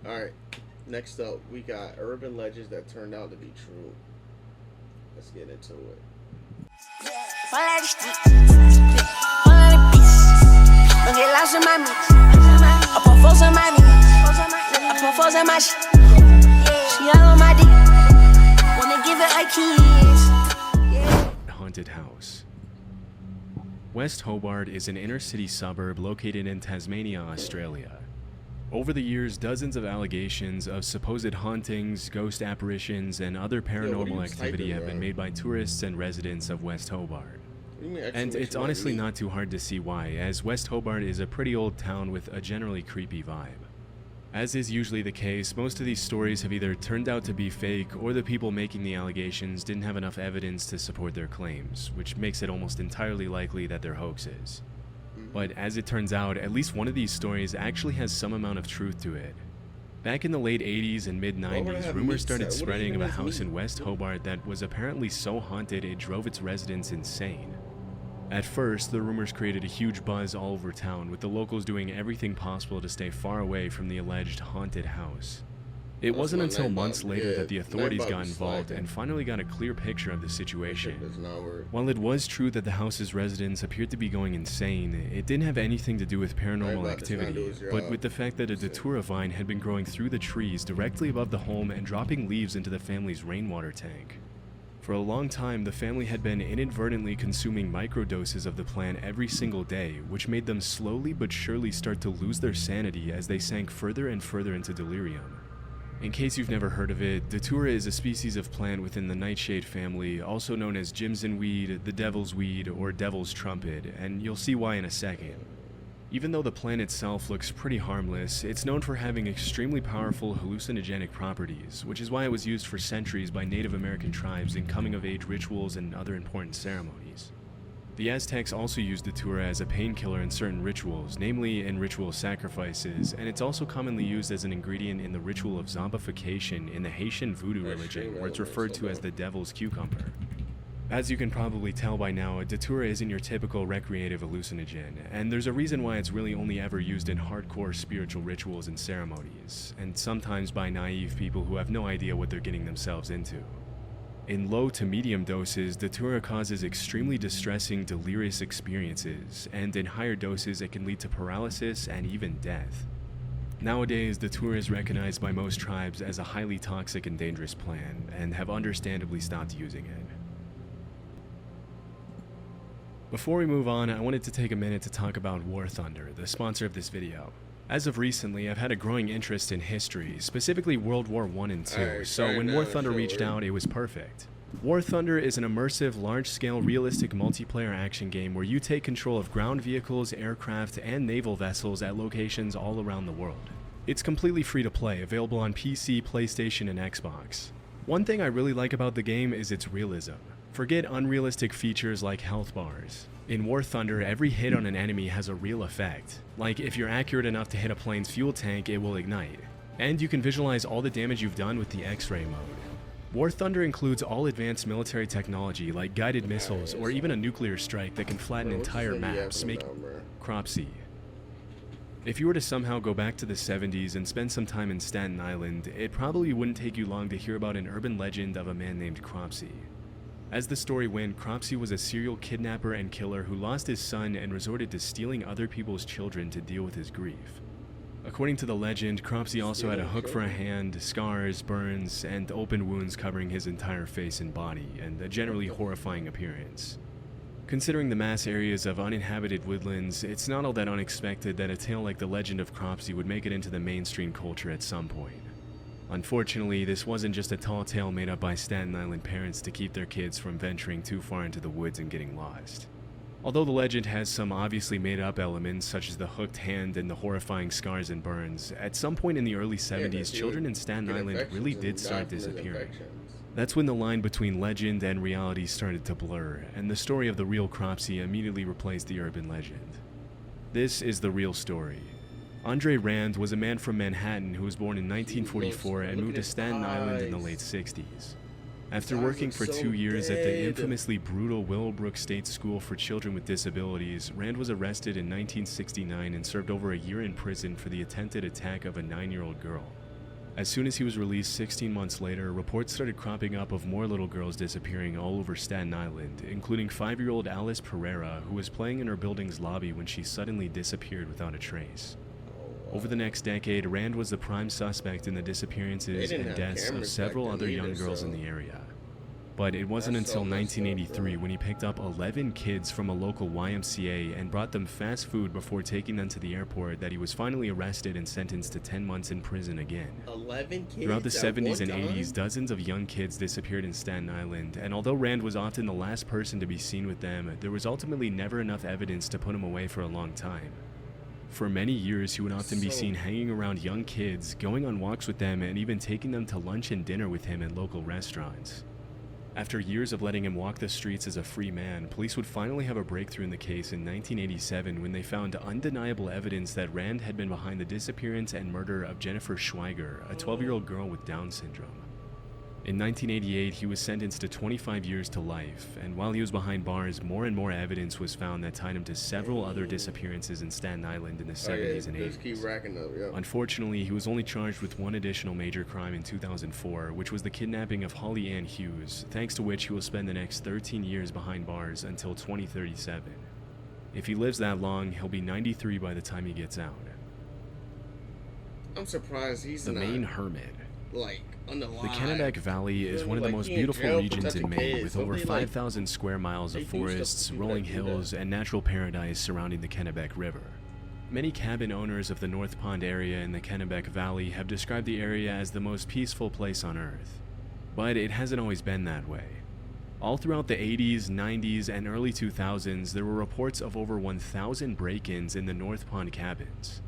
Alright, next up, we got urban legends that turned out to be true. Let's get into it. Don't get lost in my mix. I put foes on my knees. I put foes on my shit. She all on my dick. Wanna give it a kiss. Haunted house. West Hobart is an inner-city suburb located in Tasmania, Australia. Over the years, dozens of allegations of supposed hauntings, ghost apparitions, and other paranormal activity have been made by tourists and residents of West Hobart. And it's honestly not too hard to see why, as West Hobart is a pretty old town with a generally creepy vibe. As is usually the case, most of these stories have either turned out to be fake, or the people making the allegations didn't have enough evidence to support their claims, which makes it almost entirely likely that they're hoaxes. But as it turns out, at least one of these stories actually has some amount of truth to it. Back in the late 80s and mid-90s, rumors started spreading of a house in West Hobart that was apparently so haunted it drove its residents insane. At first, the rumors created a huge buzz all over town, with the locals doing everything possible to stay far away from the alleged haunted house. It wasn't until months later that the authorities got involved and finally got a clear picture of the situation. While it was true that the house's residents appeared to be going insane, it didn't have anything to do with paranormal activity, but with the fact that a datura vine had been growing through the trees directly above the home and dropping leaves into the family's rainwater tank. For a long time, the family had been inadvertently consuming microdoses of the plant every single day, which made them slowly but surely start to lose their sanity as they sank further and further into delirium. In case you've never heard of it, datura is a species of plant within the nightshade family, also known as Jimson weed, the devil's weed, or devil's trumpet, and you'll see why in a second. Even though the plant itself looks pretty harmless, it's known for having extremely powerful hallucinogenic properties, which is why it was used for centuries by Native American tribes in coming-of-age rituals and other important ceremonies. The Aztecs also used datura as a painkiller in certain rituals, namely in ritual sacrifices, and it's also commonly used as an ingredient in the ritual of zombification in the Haitian voodoo religion, where it's referred to as the devil's cucumber. As you can probably tell by now, datura isn't your typical recreative hallucinogen, and there's a reason why it's really only ever used in hardcore spiritual rituals and ceremonies, and sometimes by naive people who have no idea what they're getting themselves into. In low to medium doses, datura causes extremely distressing, delirious experiences, and in higher doses it can lead to paralysis and even death. Nowadays, datura is recognized by most tribes as a highly toxic and dangerous plant, and have understandably stopped using it. Before we move on, I wanted to take a minute to talk about War Thunder, the sponsor of this video. As of recently, I've had a growing interest in history, specifically World War I and II, so when War Thunder reached out, it was perfect. War Thunder is an immersive, large-scale, realistic multiplayer action game where you take control of ground vehicles, aircraft, and naval vessels at locations all around the world. It's completely free to play, available on PC, PlayStation, and Xbox. One thing I really like about the game is its realism. Forget unrealistic features like health bars. In War Thunder, every hit on an enemy has a real effect. Like, if you're accurate enough to hit a plane's fuel tank, it will ignite. And you can visualize all the damage you've done with the X-ray mode. War Thunder includes all advanced military technology like guided missiles or even a nuclear strike that can flatten entire maps, making Cropsey. If you were to somehow go back to the 70s and spend some time in Staten Island, it probably wouldn't take you long to hear about an urban legend of a man named Cropsey. As the story went, Cropsey was a serial kidnapper and killer who lost his son and resorted to stealing other people's children to deal with his grief. According to the legend, Cropsey also had a hook for a hand, scars, burns, and open wounds covering his entire face and body, and a generally horrifying appearance. Considering the mass areas of uninhabited woodlands, it's not all that unexpected that a tale like the legend of Cropsey would make it into the mainstream culture at some point. Unfortunately, this wasn't just a tall tale made up by Staten Island parents to keep their kids from venturing too far into the woods and getting lost. Although the legend has some obviously made-up elements, such as the hooked hand and the horrifying scars and burns, at some point in the early 70s, children in Staten Island really did start disappearing. That's when the line between legend and reality started to blur, and the story of the real Cropsey immediately replaced the urban legend. This is the real story. Andre Rand was a man from Manhattan who was born in 1944 and moved to Staten Island in the late 60s. After working for 2 years at the infamously brutal Willowbrook State School for Children with Disabilities, Rand was arrested in 1969 and served over a year in prison for the attempted attack of a 9-year-old girl. As soon as he was released 16 months later, reports started cropping up of more little girls disappearing all over Staten Island, including 5-year-old Alice Pereira, who was playing in her building's lobby when she suddenly disappeared without a trace. Over the next decade, Rand was the prime suspect in the disappearances and deaths of several other young girls in the area. But it wasn't until 1983 when he picked up 11 kids from a local YMCA and brought them fast food before taking them to the airport that he was finally arrested and sentenced to 10 months in prison again. 11 kids? Throughout the 70s and 80s, dozens of young kids disappeared in Staten Island, and although Rand was often the last person to be seen with them, there was ultimately never enough evidence to put him away for a long time. For many years, he would often be seen hanging around young kids, going on walks with them, and even taking them to lunch and dinner with him in local restaurants. After years of letting him walk the streets as a free man, police would finally have a breakthrough in the case in 1987 when they found undeniable evidence that Rand had been behind the disappearance and murder of Jennifer Schweiger, a 12-year-old girl with Down syndrome. In 1988, he was sentenced to 25 years to life, and while he was behind bars, more and more evidence was found that tied him to several other disappearances in Staten Island in the 70s and 80s. Just keep racking up, yeah. Unfortunately, he was only charged with one additional major crime in 2004, which was the kidnapping of Holly Ann Hughes, thanks to which he will spend the next 13 years behind bars until 2037. If he lives that long, he'll be 93 by the time he gets out. I'm surprised he's the not, Maine Hermit. Like, on the line. The Kennebec Valley is one of the most beautiful regions in Maine, with over 5,000 square miles of forests, rolling hills, and natural paradise surrounding the Kennebec River. Many cabin owners of the North Pond area in the Kennebec Valley have described the area as the most peaceful place on Earth. But it hasn't always been that way. All throughout the 80s, 90s, and early 2000s, there were reports of over 1,000 break-ins in the North Pond cabins.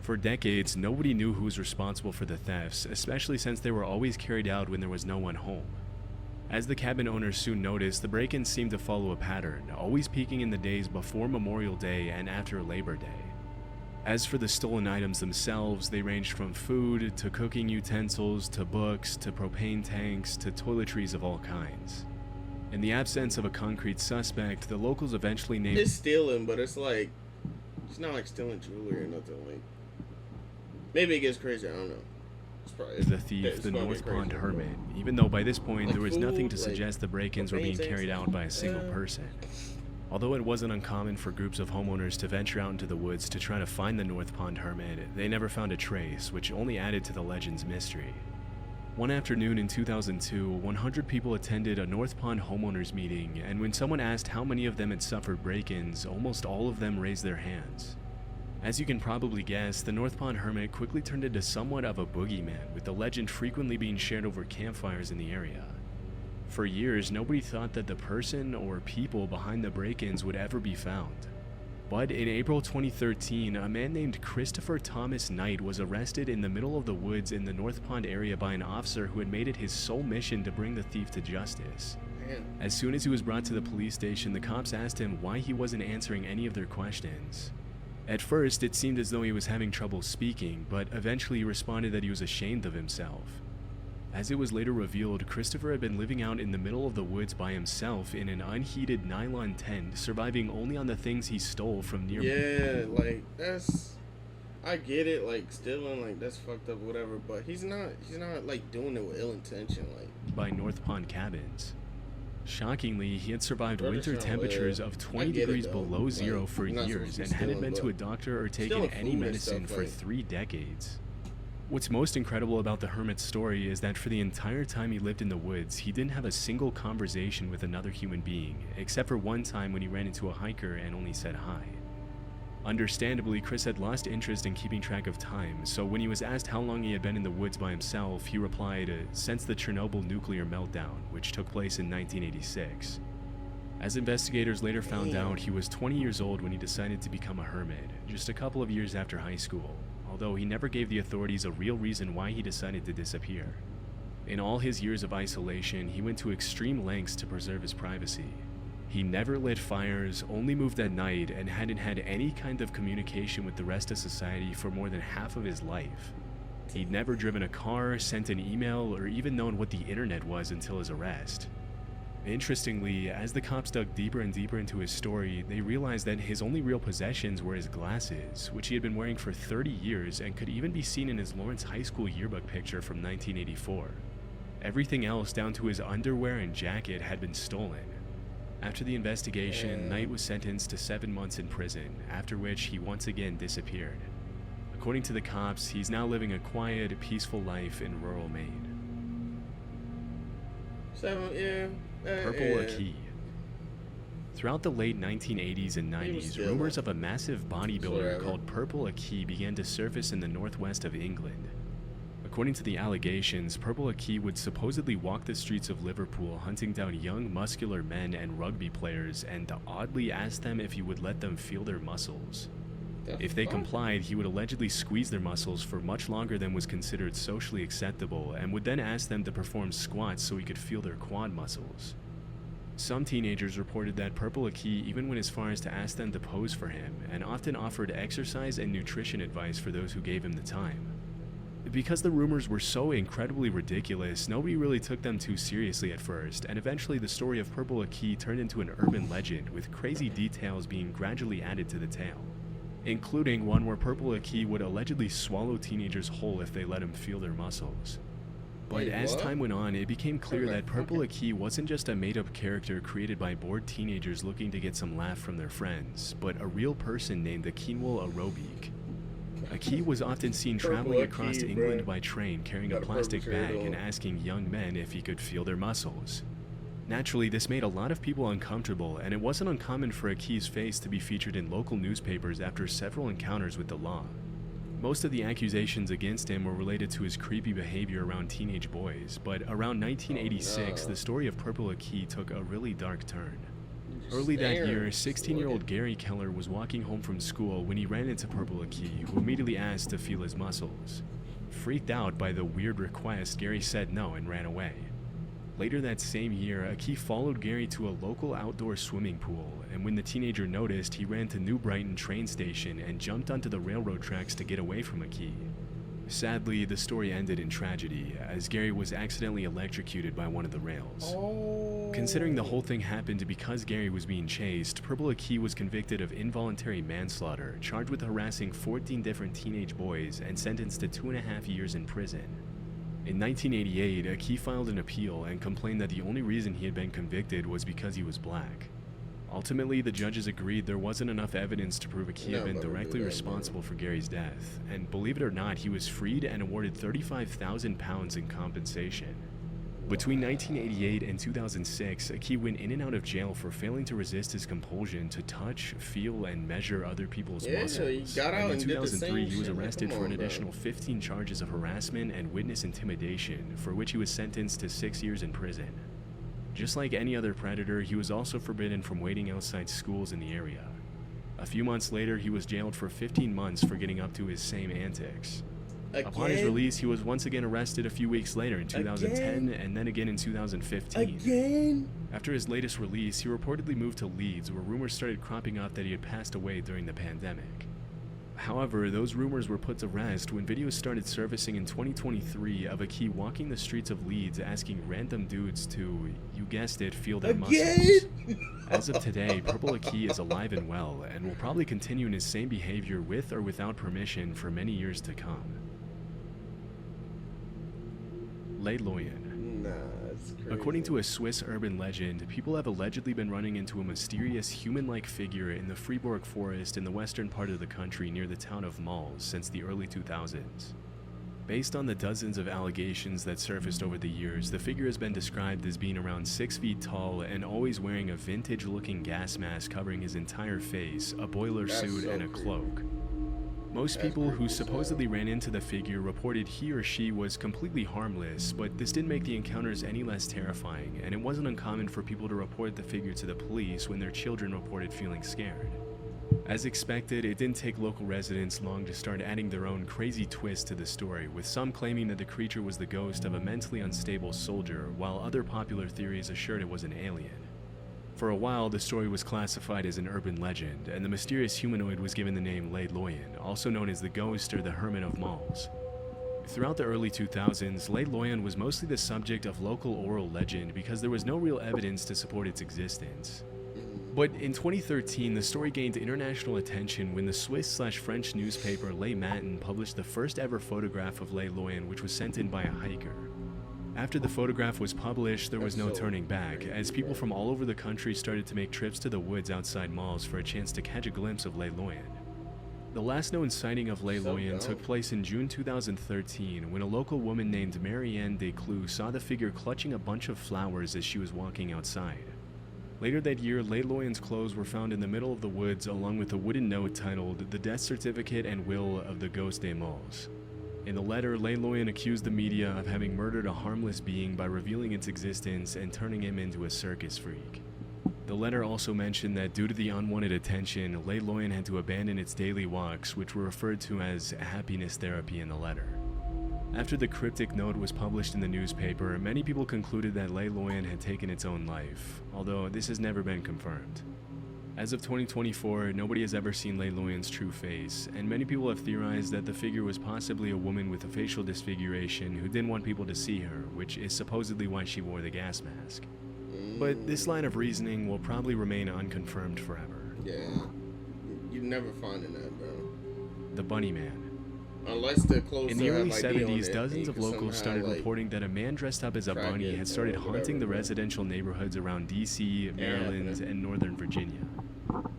For decades, nobody knew who was responsible for the thefts, especially since they were always carried out when there was no one home. As the cabin owners soon noticed, the break-ins seemed to follow a pattern, always peaking in the days before Memorial Day and after Labor Day. As for the stolen items themselves, they ranged from food, to cooking utensils, to books, to propane tanks, to toiletries of all kinds. In the absence of a concrete suspect, the locals eventually named— It's stealing, but it's like, it's not like stealing jewelry or nothing. Like, maybe it gets crazy, I don't know. It's probably the thief, the North Pond Hermit, even though by this point like there was food, nothing to suggest the break-ins were being carried out by a single person. Although it wasn't uncommon for groups of homeowners to venture out into the woods to try to find the North Pond Hermit, they never found a trace, which only added to the legend's mystery. One afternoon in 2002, 100 people attended a North Pond homeowners meeting, and when someone asked how many of them had suffered break-ins, almost all of them raised their hands. As you can probably guess, the North Pond Hermit quickly turned into somewhat of a boogeyman, with the legend frequently being shared over campfires in the area. For years, nobody thought that the person or people behind the break-ins would ever be found. But in April 2013, a man named Christopher Thomas Knight was arrested in the middle of the woods in the North Pond area by an officer who had made it his sole mission to bring the thief to justice. As soon as he was brought to the police station, the cops asked him why he wasn't answering any of their questions. At first, it seemed as though he was having trouble speaking, but eventually he responded that he was ashamed of himself. As it was later revealed, Christopher had been living out in the middle of the woods by himself in an unheated nylon tent, surviving only on the things he stole from nearby. Yeah, like, that's, I get it, like, stealing, like, that's fucked up, whatever, but he's not, like, doing it with ill intention, like. By North Pond cabins. Shockingly, he had survived winter temperatures of 20 degrees below zero for years and hadn't been to a doctor or taken any medicine for 3 decades. What's most incredible about the Hermit's story is that for the entire time he lived in the woods, he didn't have a single conversation with another human being, except for one time when he ran into a hiker and only said hi. Understandably, Chris had lost interest in keeping track of time, so when he was asked how long he had been in the woods by himself, he replied, since the Chernobyl nuclear meltdown, which took place in 1986. As investigators later found out, he was 20 years old when he decided to become a hermit, just a couple of years after high school, although he never gave the authorities a real reason why he decided to disappear. In all his years of isolation, he went to extreme lengths to preserve his privacy. He never lit fires, only moved at night, and hadn't had any kind of communication with the rest of society for more than half of his life. He'd never driven a car, sent an email, or even known what the internet was until his arrest. Interestingly, as the cops dug deeper and deeper into his story, they realized that his only real possessions were his glasses, which he had been wearing for 30 years and could even be seen in his Lawrence High School yearbook picture from 1984. Everything else, down to his underwear and jacket, had been stolen. After the investigation, Knight was sentenced to 7 months in prison, after which he once again disappeared. According to the cops, he's now living a quiet, peaceful life in rural Maine. Purple Aki. Throughout the late 1980s and 90s, rumors of a massive bodybuilder called Purple Aki began to surface in the northwest of England. According to the allegations, Purple Aki would supposedly walk the streets of Liverpool hunting down young, muscular men and rugby players and oddly ask them if he would let them feel their muscles. If they complied, he would allegedly squeeze their muscles for much longer than was considered socially acceptable and would then ask them to perform squats so he could feel their quad muscles. Some teenagers reported that Purple Aki even went as far as to ask them to pose for him and often offered exercise and nutrition advice for those who gave him the time. Because the rumors were so incredibly ridiculous, nobody really took them too seriously at first, and eventually the story of Purple Aki turned into an urban legend with crazy details being gradually added to the tale, including one where Purple Aki would allegedly swallow teenagers whole if they let him feel their muscles. But as time went on, it became clear that Purple Aki wasn't just a made-up character created by bored teenagers looking to get some laugh from their friends, but a real person named Akinwul Arobic. Aki was often seen traveling across England by train carrying a plastic bag and asking young men if he could feel their muscles. Naturally, this made a lot of people uncomfortable, and it wasn't uncommon for Aki's face to be featured in local newspapers after several encounters with the law. Most of the accusations against him were related to his creepy behavior around teenage boys, but around 1986, the story of Purple Aki took a really dark turn. Early that year, 16-year-old Gary Keller was walking home from school when he ran into Purple Aki, who immediately asked to feel his muscles. Freaked out by the weird request, Gary said no and ran away. Later that same year, Aki followed Gary to a local outdoor swimming pool, and when the teenager noticed, he ran to New Brighton train station and jumped onto the railroad tracks to get away from Aki. Sadly, the story ended in tragedy, as Gary was accidentally electrocuted by one of the rails. Considering the whole thing happened because Gary was being chased, Purple Aki was convicted of involuntary manslaughter, charged with harassing 14 different teenage boys, and sentenced to 2.5 years in prison. In 1988, Aki filed an appeal and complained that the only reason he had been convicted was because he was black. Ultimately, the judges agreed there wasn't enough evidence to prove Aki had been directly responsible for Gary's death, and believe it or not, he was freed and awarded £35,000 in compensation. Between 1988 and 2006, Aki went in and out of jail for failing to resist his compulsion to touch, feel, and measure other people's muscles. And in 2003, he was arrested for an additional 15 charges of harassment and witness intimidation, for which he was sentenced to 6 years in prison. Just like any other predator, he was also forbidden from waiting outside schools in the area. A few months later, he was jailed for 15 months for getting up to his same antics. Upon his release, he was once again arrested a few weeks later in 2010 and then again in 2015. After his latest release, he reportedly moved to Leeds, where rumors started cropping up that he had passed away during the pandemic. However, those rumors were put to rest when videos started surfacing in 2023 of Aki walking the streets of Leeds asking random dudes to, you guessed it, feel their muscles. As of today, Purple Aki is alive and well, and will probably continue in his same behavior with or without permission for many years to come. Les Loyens. According to a Swiss urban legend, people have allegedly been running into a mysterious human-like figure in the Fribourg forest in the western part of the country near the town of Mals since the early 2000s. Based on the dozens of allegations that surfaced over the years, the figure has been described as being around 6 feet tall and always wearing a vintage-looking gas mask covering his entire face, a boiler suit, and a cloak. Most people who supposedly ran into the figure reported he or she was completely harmless, but this didn't make the encounters any less terrifying, and it wasn't uncommon for people to report the figure to the police when their children reported feeling scared. As expected, it didn't take local residents long to start adding their own crazy twist to the story, with some claiming that the creature was the ghost of a mentally unstable soldier, while other popular theories assured it was an alien. For a while, the story was classified as an urban legend, and the mysterious humanoid was given the name Les Loyens, also known as the Ghost or the Hermit of Mals. Throughout the early 2000s, Lei Loyan was mostly the subject of local oral legend because there was no real evidence to support its existence. But in 2013, the story gained international attention when the Swiss/French newspaper Les Matins published the first ever photograph of Lei Loyan, which was sent in by a hiker. After the photograph was published, there was no turning back, as people from all over the country started to make trips to the woods outside malls for a chance to catch a glimpse of Lei Loyan. The last known sighting of Lei Loyan took place in June 2013 when a local woman named Marianne Desclous saw the figure clutching a bunch of flowers as she was walking outside. Later that year, Lei Loyan's clothes were found in the middle of the woods along with a wooden note titled "The Death Certificate and Will of the Ghost des Mots." In the letter, Lei Loyan accused the media of having murdered a harmless being by revealing its existence and turning him into a circus freak. The letter also mentioned that due to the unwanted attention, Lei Loyan had to abandon its daily walks, which were referred to as happiness therapy in the letter. After the cryptic note was published in the newspaper, many people concluded that Lei Loyan had taken its own life, although this has never been confirmed. As of 2024, nobody has ever seen Lei Loyan's true face, and many people have theorized that the figure was possibly a woman with a facial disfiguration who didn't want people to see her, which is supposedly why she wore the gas mask. But this line of reasoning will probably remain unconfirmed forever. Yeah, you're never finding that, bro. The Bunny Man. Unless they're close. In the early 70s, dozens of locals started reporting that a man dressed up as a bunny had started haunting the residential neighborhoods around DC, Maryland, and Northern Virginia.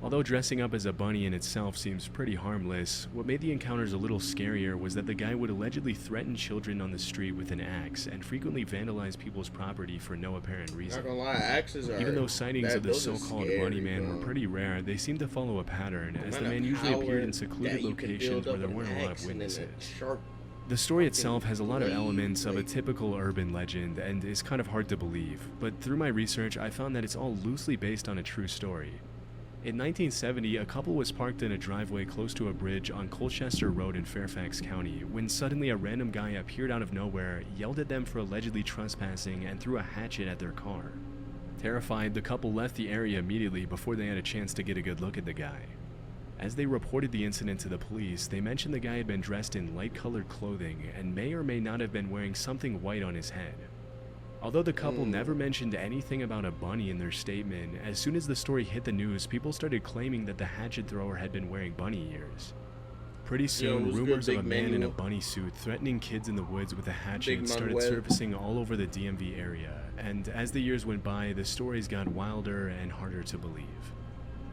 Although dressing up as a bunny in itself seems pretty harmless, what made the encounters a little scarier was that the guy would allegedly threaten children on the street with an axe and frequently vandalize people's property for no apparent reason. Not gonna lie, axes are. Even though sightings of the so-called Bunny Man were pretty rare, they seemed to follow a pattern, as the man usually appeared in secluded locations where there weren't a lot of witnesses. The story itself has a lot of elements of a typical urban legend and is kind of hard to believe, but through my research I found that it's all loosely based on a true story. In 1970, a couple was parked in a driveway close to a bridge on Colchester Road in Fairfax County when suddenly a random guy appeared out of nowhere, yelled at them for allegedly trespassing, and threw a hatchet at their car. Terrified, the couple left the area immediately before they had a chance to get a good look at the guy. As they reported the incident to the police, they mentioned the guy had been dressed in light-colored clothing and may or may not have been wearing something white on his head. Although the couple never mentioned anything about a bunny in their statement, as soon as the story hit the news, people started claiming that the hatchet thrower had been wearing bunny ears. Pretty soon, rumors of a man in a bunny suit threatening kids in the woods with a hatchet started surfacing all over the DMV area, and as the years went by, the stories got wilder and harder to believe.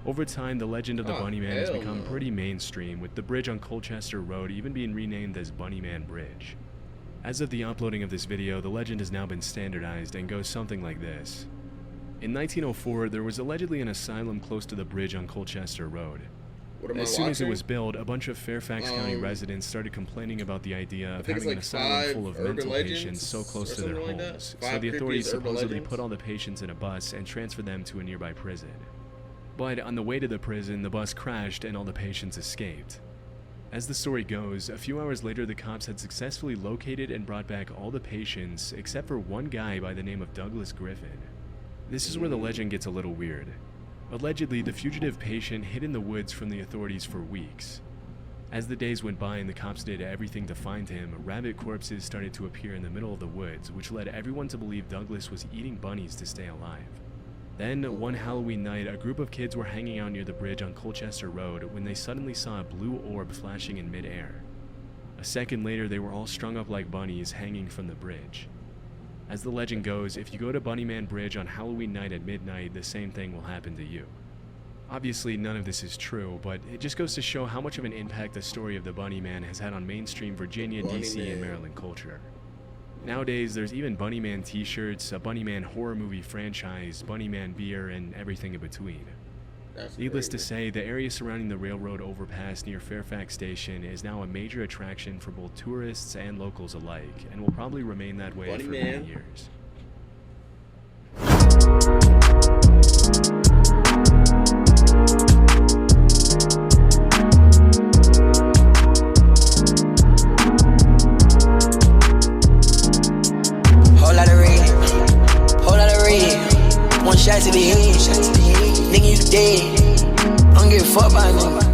Over time, the legend of the Bunny Man has become pretty mainstream, with the bridge on Colchester Road even being renamed as Bunny Man Bridge. As of the uploading of this video, the legend has now been standardized and goes something like this. In 1904, there was allegedly an asylum close to the bridge on Colchester Road. As soon as it was built, a bunch of Fairfax County residents started complaining about the idea of having an asylum full of mental patients so close to their homes, so the authorities supposedly put all the patients in a bus and transferred them to a nearby prison. But on the way to the prison, the bus crashed and all the patients escaped. As the story goes, a few hours later the cops had successfully located and brought back all the patients except for one guy by the name of Douglas Griffin. This is where the legend gets a little weird. Allegedly, the fugitive patient hid in the woods from the authorities for weeks. As the days went by and the cops did everything to find him, rabbit corpses started to appear in the middle of the woods, which led everyone to believe Douglas was eating bunnies to stay alive. Then, one Halloween night, a group of kids were hanging out near the bridge on Colchester Road when they suddenly saw a blue orb flashing in midair. A second later, they were all strung up like bunnies hanging from the bridge. As the legend goes, if you go to Bunny Man Bridge on Halloween night at midnight, the same thing will happen to you. Obviously, none of this is true, but it just goes to show how much of an impact the story of the Bunny Man has had on mainstream Virginia, DC, and Maryland culture. Nowadays, there's even Bunny Man t-shirts, a Bunny Man horror movie franchise, Bunny Man beer, and everything in between. Needless to say, the area surrounding the railroad overpass near Fairfax Station is now a major attraction for both tourists and locals alike, and will probably remain that way for many years. One shot to the head, nigga, you dead. I don't give a fuck about nigga.